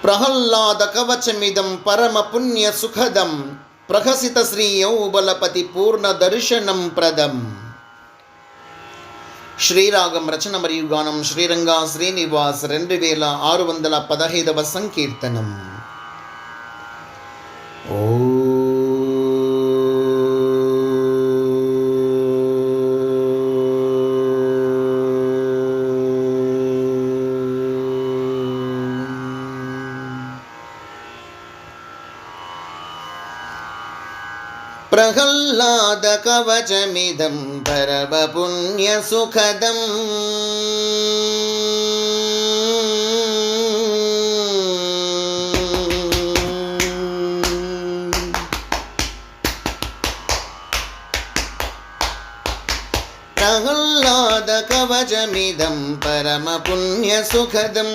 ప్రహ్లాద కవచమిదం పరమ పుణ్య సుఖదం ప్రహసిత శ్రీ యౌబలపతి పూర్ణ దర్శనం ప్రదం. శ్రీరాగం రచన మరియు గానం శ్రీరంగా శ్రీనివాస్ 2615వ సంకీర్తనం. ఓ ప్రహ్లాద కవచమిదం పరమ పుణ్య సుఖదం ప్రహ్లాద కవచమిదం పరమ పుణ్య సుఖదం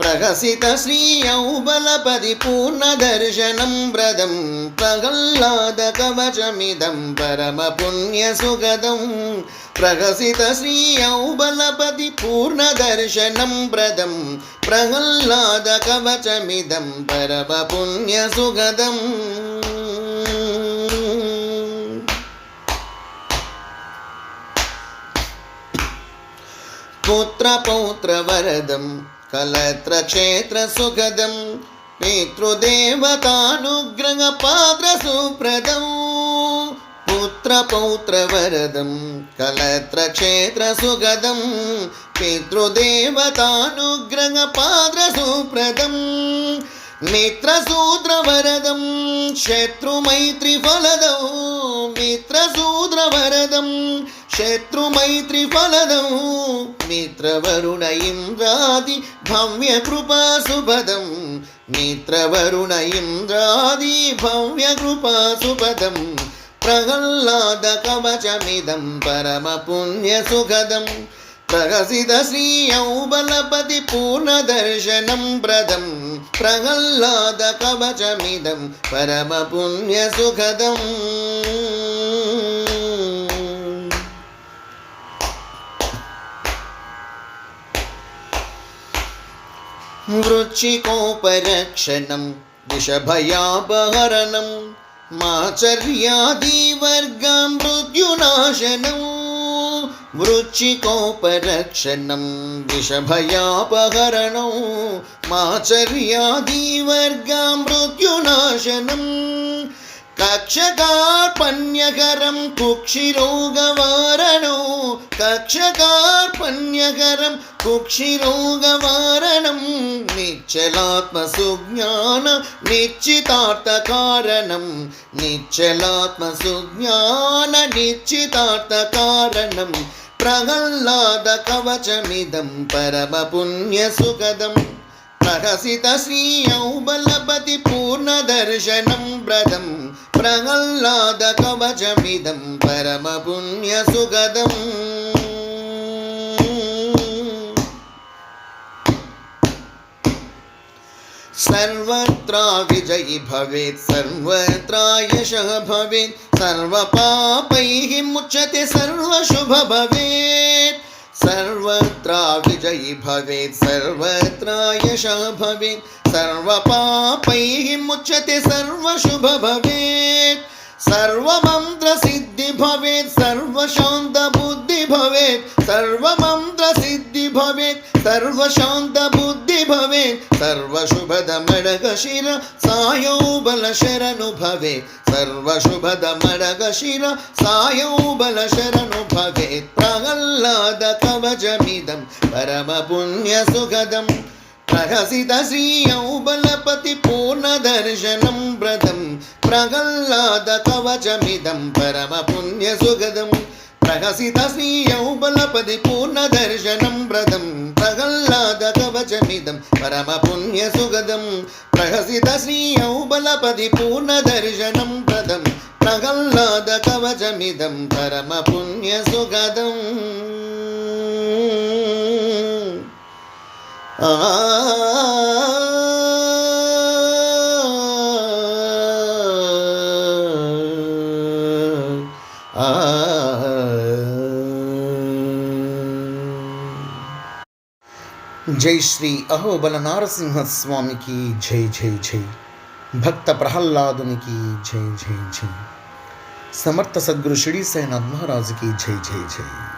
ప్రహసిత శ్రీ యౌబలపతి పూర్ణ దర్శనం వ్రతం. ప్రహ్లాద కవచమిదం పరమ పుణ్య సుఖదం ప్రహసిత శ్రీ యౌబలపతి పూర్ణ దర్శనం వ్రతం. ప్రహ్లాద కవచమిదం పరమ పుణ్య సుఖదం. పుత్ర పౌత్ర వరదం కలత్ర క్షేత్ర సుఖదం పితృదేవతానుగ్రహ పాత్ర సుప్రదం. పుత్ర పౌత్ర వరదం కలత్ర క్షేత్ర సుఖదం పితృదేవతానుగ్రహ పాత్ర సుప్రదం. మిత్రసూత్ర వరదం శత్రుమైత్రి ఫలదం. మిత్రసూత్ర వరదం శత్రుమైత్రి ఫలదం. మిత్రవరుణ ఇంద్రాది భవ్య కృపా సుపదం. మిత్రవరుణ ఇంద్రాది భవ్య కృపా సుపదం. ప్రహ్లాద కవచమిదం పరమ పుణ్య సుఖదం ప్రహసిత శ్రీ యౌబలపతి పూర్ణ దర్శనం వ్రతం. ప్రహ్లాద కవచమిదం పరమ పుణ్య సుఖదం. వృచ్చికోపరక్షణం విషభయాపహరణం మాచర్యాదివర్గ మృత్యునాశనం. వృచ్చికోపరక్షణం విషభయాపహరణం మాచర్యాదివర్గ మృత్యునాశనం. కక్షకార్పణ్యకరం కుక్షిరోగవారణం. కక్షకార్పణ్యకరం కుక్షిరోగవారణం. నిశ్చలాత్మ సుజ్ఞాన నిశ్చితార్థ కారణం. నిశ్చలాత్మ సుజ్ఞాన నిశ్చితార్థ కారణం. ప్రహ్లాద కవచమిదం పరమ పుణ్య సుఖదం ప్రహసిత శ్రీ యౌబలపతి పూర్ణ దర్శనం వ్రతం. ప్రహ్లాద కవచమిదం పరమ పుణ్య సుఖదం. సర్వత్ర విజయీ భవేత్ సర్వత్ర యశః భవేత్ సర్వపాపైః ముచ్యతే సర్వశుభ భవేత్. సర్వత్ర విజయీ భవేత్ సర్వత్ర యశః భవేత్ సర్వపాపైః ముచ్యతే సర్వశుభ భవేత్. సర్వమంత్ర సిద్ధి భవేత్ సర్వశాంత బుద్ధి భవేత్. సర్వమంత్ర సిద్ధి భవేత్ సర్వశాంత బుద్ధి భవేత్. సర్వశుభదమడగ శిర సాయౌబల శరణు భవేత్. సర్వశుభదమడగ శిర సాయౌబల శరణు భవేత్. ప్రహ్లాద కవచమిదం పరమ పుణ్య సుఖదం ప్రహసిత శ్రీ యౌబలపతి పూర్ణ దర్శనం వ్రతం. ప్రహ్లాద కవచమిదం పరమ పుణ్య సుఖదం ప్రహసిత శ్రీ యౌబలపతి పూర్ణ దర్శనం వ్రతం. ప్రహ్లాద కవచమిదం పరమ పుణ్య సుఖదం ప్రహసిత శ్రీ యౌబలపతి పూర్ణ దర్శనం వ్రతం. ప్రహ్లాద కవచమిదం పరమ పుణ్య సుఖదం. జై శ్రీ అహోబల నారసింహస్వామికి జై జై జై. భక్త ప్రహ్లాదునికి జై జై జై. సమర్థ సద్గురు షిరిడి సాయినాథ్ మహారాజుకి జై జై జై.